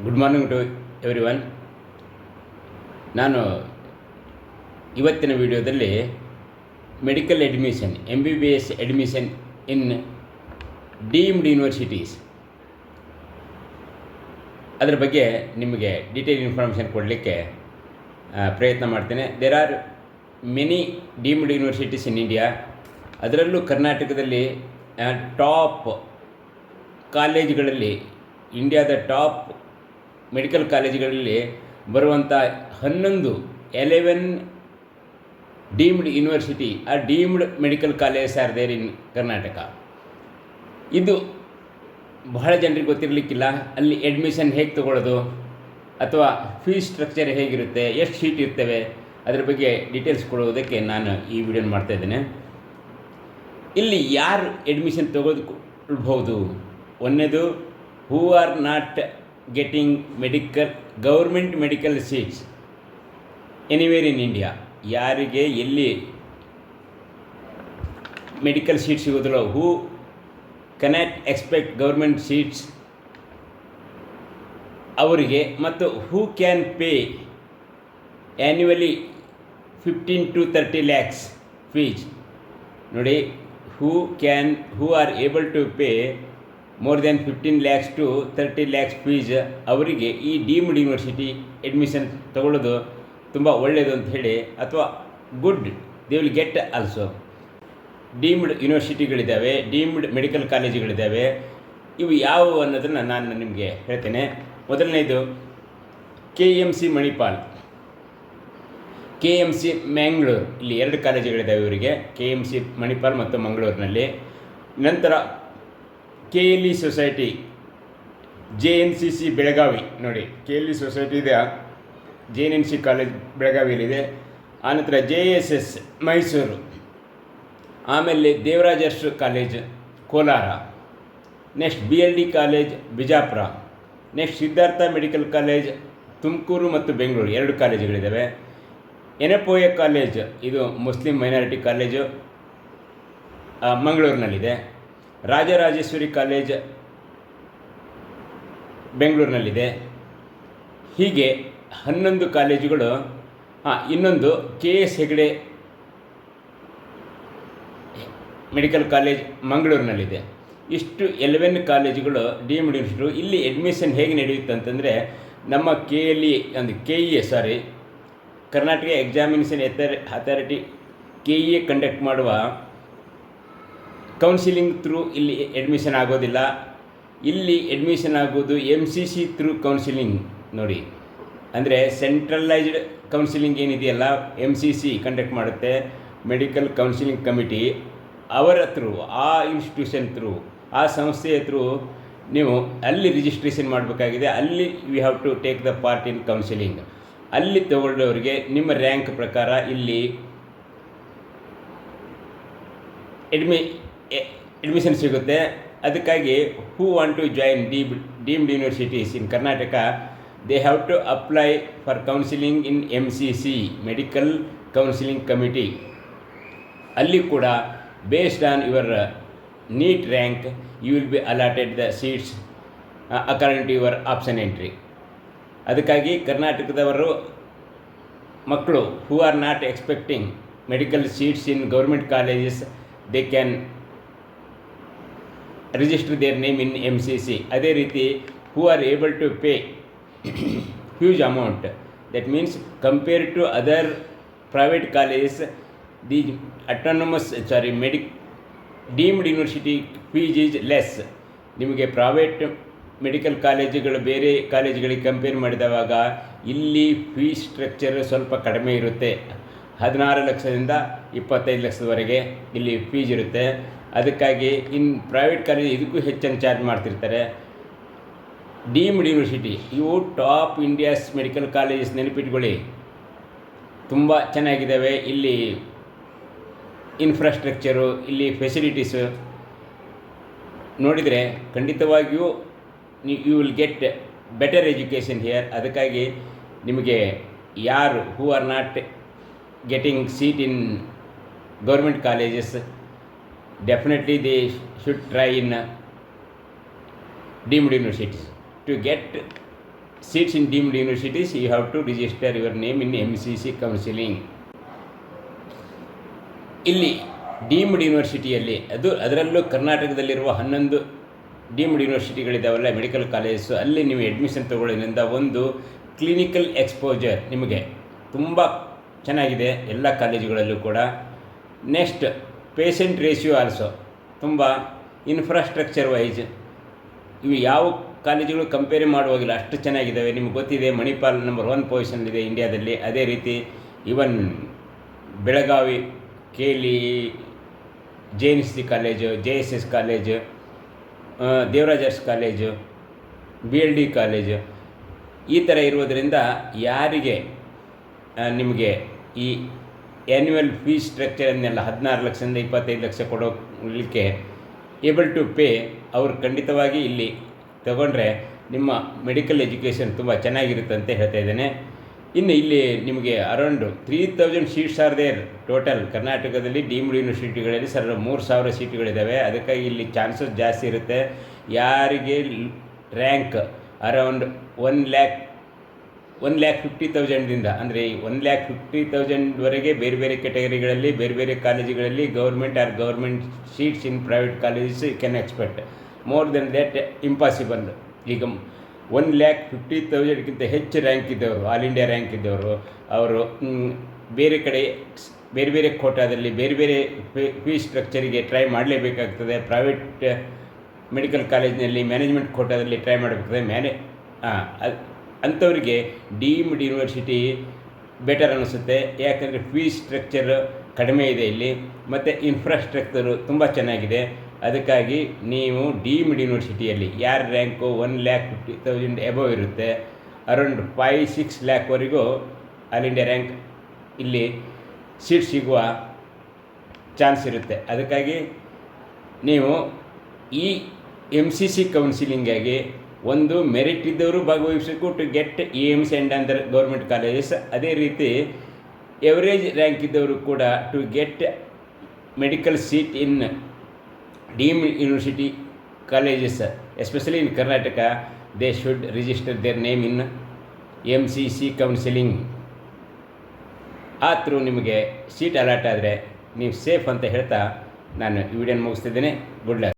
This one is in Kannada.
Good morning to everyone. ನಾನು ಇವತ್ತಿನ ವಿಡಿಯೋದಲ್ಲಿ medical admission MBBS admission in deemed universities ಅದರ ಬಗ್ಗೆ ನಿಮಗೆ ಡೀಟೇಲ್ ಇನ್ಫಾರ್ಮೇಷನ್ ಕೊಡಲಿಕ್ಕೆ ಪ್ರಯತ್ನ ಮಾಡ್ತೇನೆ. There are many deemed universities in India. ಅದರಲ್ಲೂ ಕರ್ನಾಟಕದಲ್ಲಿ ಟಾಪ್ ಕಾಲೇಜುಗಳಲ್ಲಿ, ಇಂಡಿಯಾದ ಟಾಪ್ ಮೆಡಿಕಲ್ ಕಾಲೇಜುಗಳಲ್ಲಿ ಬರುವಂಥ 11 deemed university or deemed medical colleges are there in Karnataka. ಇದು ಬಹಳ ಜನರಿಗೆ ಗೊತ್ತಿರಲಿಕ್ಕಿಲ್ಲ. ಅಲ್ಲಿ ಅಡ್ಮಿಷನ್ ಹೇಗೆ ತೊಗೊಳ್ಳೋದು ಅಥವಾ ಫೀಸ್ ಸ್ಟ್ರಕ್ಚರ್ ಹೇಗಿರುತ್ತೆ, ಎಷ್ಟು ಸೀಟ್ ಇರ್ತವೆ, ಅದರ ಬಗ್ಗೆ ಡೀಟೇಲ್ಸ್ ಕೊಡುವುದಕ್ಕೆ ನಾನು ಈ ವಿಡಿಯೋನ ಮಾಡ್ತಾಯಿದ್ದೇನೆ. ಇಲ್ಲಿ ಯಾರು ಅಡ್ಮಿಷನ್ ತೊಗೊಳ್ಬಹುದು? ಒಂದನೇದು, who are not getting government medical seats anywhere in India. ಯಾರಿಗೆ ಎಲ್ಲಿ ಮೆಡಿಕಲ್ ಸೀಟ್ ಸಿಗೋದಿಲ್ಲ, who cannot expect government seats ಅವರಿಗೆ, ಮತ್ತು who can pay annually 15 to 30 lakhs fees. ನೋಡಿ, who are able to pay more than 15 lakhs to 30 lakhs fees ಅವರಿಗೆ ಈ ಡೀಮ್ಡ್ ಯೂನಿವರ್ಸಿಟಿ ಅಡ್ಮಿಷನ್ ತಗೊಳ್ಳೋದು ತುಂಬ ಒಳ್ಳೆಯದು ಅಂತ ಹೇಳಿ, ಅಥವಾ good, they will get also. Deemed ಯೂನಿವರ್ಸಿಟಿಗಳಿದ್ದಾವೆ, ಡೀಮ್ಡ್ ಮೆಡಿಕಲ್ ಕಾಲೇಜುಗಳಿದ್ದಾವೆ. ಇವು ಯಾವುವು ಅನ್ನೋದನ್ನು ನಾನು ನಿಮಗೆ ಹೇಳ್ತೇನೆ. ಮೊದಲನೇದು KMC ಮಣಿಪಾಲ್, KMC ಮ್ಯಾಂಗ್ಳೂರು. ಇಲ್ಲಿ 2 ಕಾಲೇಜುಗಳಿದ್ದಾವೆ ಇವರಿಗೆ, KMC ಮಣಿಪಾಲ್ ಮತ್ತು ಮಂಗಳೂರಿನಲ್ಲಿ. ನಂತರ KLE ಸೊಸೈಟಿ, JNCC ಬೆಳಗಾವಿ. ನೋಡಿ, KLE ಸೊಸೈಟಿ ಇದೆ, JNCC ಕಾಲೇಜ್ ಬೆಳಗಾವಿಯಲ್ಲಿದೆ. ಆನಂತರ JSS ಮೈಸೂರು, ಆಮೇಲೆ Devaraja Arasu college Kolar, next BLD college Bijapur, next Siddhartha medical college Tumakuru ಮತ್ತು ಬೆಂಗಳೂರು, 2 ಕಾಲೇಜುಗಳಿದ್ದಾವೆ. ಎನಪೋಯ ಕಾಲೇಜ್, ಇದು ಮುಸ್ಲಿಂ ಮೈನಾರಿಟಿ ಕಾಲೇಜು, ಮಂಗಳೂರಿನಲ್ಲಿದೆ. ರಾಜರಾಜೇಶ್ವರಿ ಕಾಲೇಜ್ ಬೆಂಗಳೂರಿನಲ್ಲಿದೆ. ಹೀಗೆ 11 ಕಾಲೇಜುಗಳು. ಇನ್ನೊಂದು KS ಹೆಗಡೆ ಮೆಡಿಕಲ್ ಕಾಲೇಜ್ ಮಂಗಳೂರಿನಲ್ಲಿದೆ. ಇಷ್ಟು 11 ಕಾಲೇಜುಗಳು ಡೀಮ್ಡ್ ಯೂನಿವರ್ಸಿಟಿ. ಇಲ್ಲಿ ಅಡ್ಮಿಷನ್ ಹೇಗೆ ನಡೆಯುತ್ತೆ ಅಂತಂದರೆ, ನಮ್ಮ Karnataka examination authority KEA conduct ಮಾಡುವ ಕೌನ್ಸಿಲಿಂಗ್ ಥ್ರೂ ಇಲ್ಲಿ ಅಡ್ಮಿಷನ್ ಆಗೋದಿಲ್ಲ. ಇಲ್ಲಿ ಅಡ್ಮಿಷನ್ ಆಗೋದು MCC ಥ್ರೂ ಕೌನ್ಸಿಲಿಂಗ್. ನೋಡಿ, ಅಂದರೆ ಸೆಂಟ್ರಲೈಸ್ಡ್ ಕೌನ್ಸಿಲಿಂಗ್ ಏನಿದೆಯಲ್ಲ, MCC ಕಂಡಕ್ಟ್ ಮಾಡುತ್ತೆ, ಮೆಡಿಕಲ್ ಕೌನ್ಸಿಲಿಂಗ್ ಕಮಿಟಿ. ಅವರ ಥ್ರೂ, ಆ ಇನ್ಸ್ಟಿಟ್ಯೂಷನ್ ಥ್ರೂ, ಆ ಸಂಸ್ಥೆಯ ಥ್ರೂ ನೀವು ಅಲ್ಲಿ ರಿಜಿಸ್ಟ್ರೇಷನ್ ಮಾಡಬೇಕಾಗಿದೆ. ಅಲ್ಲಿ we have to take the part in counselling. ಅಲ್ಲಿ ತಗೊಳ್ಳೋರಿಗೆ ನಿಮ್ಮ ರ್ಯಾಂಕ್ ಪ್ರಕಾರ ಇಲ್ಲಿ ಅಡ್ಮಿಷನ್ ಸಿಗುತ್ತೆ. ಅದಕ್ಕಾಗಿ who want to join deemed universities in Karnataka, they have to apply for counselling in MCC medical counselling committee. ಅಲ್ಲಿ ಕೂಡ based on your NEET rank you will be allotted the seats according to your option entry. ಅದಕ್ಕಾಗಿ ಕರ್ನಾಟಕದವರು ಮಕ್ಕಳು who are not expecting medical seats in government colleges, they can register their name in MCC. ಅದೇ ರೀತಿ who are able to pay huge amount, that means compared to other private colleges, the deemed university fees is less. ನಿಮಗೆ ಪ್ರೈವೇಟ್ ಮೆಡಿಕಲ್ ಕಾಲೇಜುಗಳು ಬೇರೆ ಕಾಲೇಜುಗಳಿಗೆ ಕಂಪೇರ್ ಮಾಡಿದವಾಗ ಇಲ್ಲಿ ಫೀಸ್ ಸ್ಟ್ರಕ್ಚರ್ ಸ್ವಲ್ಪ ಕಡಿಮೆ ಇರುತ್ತೆ. 16 ಲಕ್ಷದಿಂದ 25 ಲಕ್ಷದವರೆಗೆ ಇಲ್ಲಿ ಫೀಸ್ ಇರುತ್ತೆ. ಅದಕ್ಕಾಗಿ ಪ್ರೈವೇಟ್ ಕಾಲೇಜ್ ಇದಕ್ಕೂ ಹೆಚ್ಚನ್ನು ಚಾರ್ಜ್ ಮಾಡ್ತಿರ್ತಾರೆ. ಡೀಮ್ಡ್ ಯೂನಿವರ್ಸಿಟಿ ಇವು ಟಾಪ್ ಇಂಡಿಯಾಸ್ ಮೆಡಿಕಲ್ ಕಾಲೇಜಸ್, ನೆನಪಿಟ್ಕೊಳ್ಳಿ, ತುಂಬ ಚೆನ್ನಾಗಿದ್ದಾವೆ. ಇಲ್ಲಿ ಇನ್ಫ್ರಾಸ್ಟ್ರಕ್ಚರು, ಇಲ್ಲಿ ಫೆಸಿಲಿಟೀಸು ನೋಡಿದರೆ ಖಂಡಿತವಾಗಿಯೂ you will get better education here. ಅದಕ್ಕಾಗಿ ನಿಮಗೆ ಯಾರು who are not getting seat in government colleges, definitely they should try in deemed universities to get seats in deemed universities, you have to register your name in MCC counseling. ಇಲ್ಲಿ ಡೀಮ್ಡ್ ಯೂನಿವರ್ಸಿಟಿಯಲ್ಲಿ ಅದರಲ್ಲೂ ಕರ್ನಾಟಕದಲ್ಲಿರುವ 11 ಡೀಮ್ಡ್ ಯೂನಿವರ್ಸಿಟಿಗಳಿದ್ದಾವಲ್ಲ, ಮೆಡಿಕಲ್ ಕಾಲೇಜಸ್ಸು, ಅಲ್ಲಿ ನೀವು ಅಡ್ಮಿಷನ್ ತೊಗೊಳ್ಳೋದ್ರಿಂದ ಒಂದು ಕ್ಲಿನಿಕಲ್ ಎಕ್ಸ್ಪೋಜರ್ ನಿಮಗೆ ತುಂಬ ಚೆನ್ನಾಗಿದೆ ಎಲ್ಲ ಕಾಲೇಜುಗಳಲ್ಲೂ ಕೂಡ. ನೆಕ್ಸ್ಟ್ ಪೇಷಂಟ್ ರೇಷಿಯೋ ಆಲ್ಸೋ ತುಂಬ ಇನ್ಫ್ರಾಸ್ಟ್ರಕ್ಚರ್ ವೈಸ್ ಇವು ಯಾವ ಕಾಲೇಜುಗಳು ಕಂಪೇರ್ ಮಾಡುವಾಗಿಲ್ಲ, ಅಷ್ಟು ಚೆನ್ನಾಗಿದ್ದಾವೆ. ನಿಮ್ಗೆ ಗೊತ್ತಿದೆ ಮಣಿಪಾಲ್ ನಂಬರ್ 1 ಪೊಸಿಷನ್ಲಿದೆ ಇಂಡಿಯಾದಲ್ಲಿ. ಅದೇ ರೀತಿ even Belagavi KLE JNC college, JSS college, Devaraj Urs college, BLD college ಈ ಥರ ಇರುವುದರಿಂದ ಯಾರಿಗೆ ನಿಮಗೆ ಈ ಆ್ಯನ್ಯುವಲ್ ಫೀಸ್ ಸ್ಟ್ರಕ್ಚರನ್ನೆಲ್ಲ 16 ಲಕ್ಷದಿಂದ 25 ಲಕ್ಷ ಕೊಡೋಕ್ಕೆ ಏಬಲ್ ಟು ಪೇ, ಅವರು ಖಂಡಿತವಾಗಿ ಇಲ್ಲಿ ತಗೊಂಡ್ರೆ ನಿಮ್ಮ ಮೆಡಿಕಲ್ ಎಜುಕೇಷನ್ ತುಂಬ ಚೆನ್ನಾಗಿರುತ್ತೆ ಅಂತ ಹೇಳ್ತಾ ಇದ್ದೇನೆ. ಇನ್ನು ಇಲ್ಲಿ ನಿಮಗೆ around 3000 seats are there total. ಕರ್ನಾಟಕದಲ್ಲಿ ಡೀಮ್ಡ್ ಯೂನಿವರ್ಸಿಟಿಗಳಲ್ಲಿ 3000 ಸೀಟುಗಳಿದ್ದಾವೆ. ಅದಕ್ಕಾಗಿ ಇಲ್ಲಿ ಚಾನ್ಸಸ್ ಜಾಸ್ತಿ ಇರುತ್ತೆ. ಯಾರಿಗೆ ರ್ಯಾಂಕ್ ಅರೌಂಡ್ 1,50,000ದಿಂದ ಅಂದರೆ 1,50,000ವರೆಗೆ ಬೇರೆ ಬೇರೆ ಕ್ಯಾಟಗರಿಗಳಲ್ಲಿ ಬೇರೆ ಬೇರೆ ಕಾಲೇಜುಗಳಲ್ಲಿ government seats in private colleges you can expect. More than that impossible. ಈಗ 1,50,000ಕ್ಕಿಂತ ಹೆಚ್ಚು ರ್ಯಾಂಕ್ ಇದ್ದವರು, ಆಲ್ ಇಂಡಿಯಾ ರ್ಯಾಂಕ್ ಇದ್ದವರು, ಅವರು ಬೇರೆ ಕಡೆ ಬೇರೆ ಬೇರೆ ಕೋಟಾದಲ್ಲಿ ಬೇರೆ ಬೇರೆ ಫೀಸ್ ಸ್ಟ್ರಕ್ಚರಿಗೆ ಟ್ರೈ ಮಾಡಲೇಬೇಕಾಗ್ತದೆ. ಪ್ರೈವೇಟ್ ಮೆಡಿಕಲ್ ಕಾಲೇಜಿನಲ್ಲಿ ಮ್ಯಾನೇಜ್ಮೆಂಟ್ ಕೋಟಾದಲ್ಲಿ ಟ್ರೈ ಮಾಡಬೇಕಾಗ್ತದೆ. ಅಂಥವರಿಗೆ ಡೀಮ್ಡ್ ಯೂನಿವರ್ಸಿಟಿ ಬೆಟರ್ ಅನಿಸುತ್ತೆ. ಯಾಕಂದರೆ ಫೀಸ್ ಸ್ಟ್ರಕ್ಚರ್ ಕಡಿಮೆ ಇದೆ ಇಲ್ಲಿ, ಮತ್ತು ಇನ್ಫ್ರಾಸ್ಟ್ರಕ್ಚರು ತುಂಬ ಚೆನ್ನಾಗಿದೆ. ಅದಕ್ಕಾಗಿ ನೀವು ಡೀಮ್ಡ್ ಯೂನಿವರ್ಸಿಟಿಯಲ್ಲಿ ಯಾರ ರ್ಯಾಂಕು 1,50,000 ಎಬೋವ್ ಇರುತ್ತೆ, ಅರೌಂಡ್ 5-6 ಲ್ಯಾಕ್ವರೆಗೂ ಆಲ್ ಇಂಡಿಯಾ ರ್ಯಾಂಕ್ ಇಲ್ಲಿ ಸೀಟ್ ಸಿಗುವ ಚಾನ್ಸ್ ಇರುತ್ತೆ. ಅದಕ್ಕಾಗಿ ನೀವು ಈ MCC ಕೌನ್ಸಿಲಿಂಗಾಗಿ ಒಂದು ಮೆರಿಟ್ ಇದ್ದವರು ಭಾಗವಹಿಸಬೇಕು to get AIIMS and other government colleges. ಅದೇ ರೀತಿ ಎವರೇಜ್ ರ್ಯಾಂಕ್ ಇದ್ದವರು ಕೂಡ to get medical seat in deemed university colleges, especially in Karnataka, they should register their name in MCC counselling. ಆ ಥ್ರೂ ನಿಮಗೆ ಸೀಟ್ ಅಲಾಟ್ ಆದರೆ ನೀವು ಸೇಫ್ ಅಂತ ಹೇಳ್ತಾ ನಾನು ಈ ವಿಡಿಯೋನ ಮುಗಿಸ್ತಿದ್ದೇನೆ. Good luck.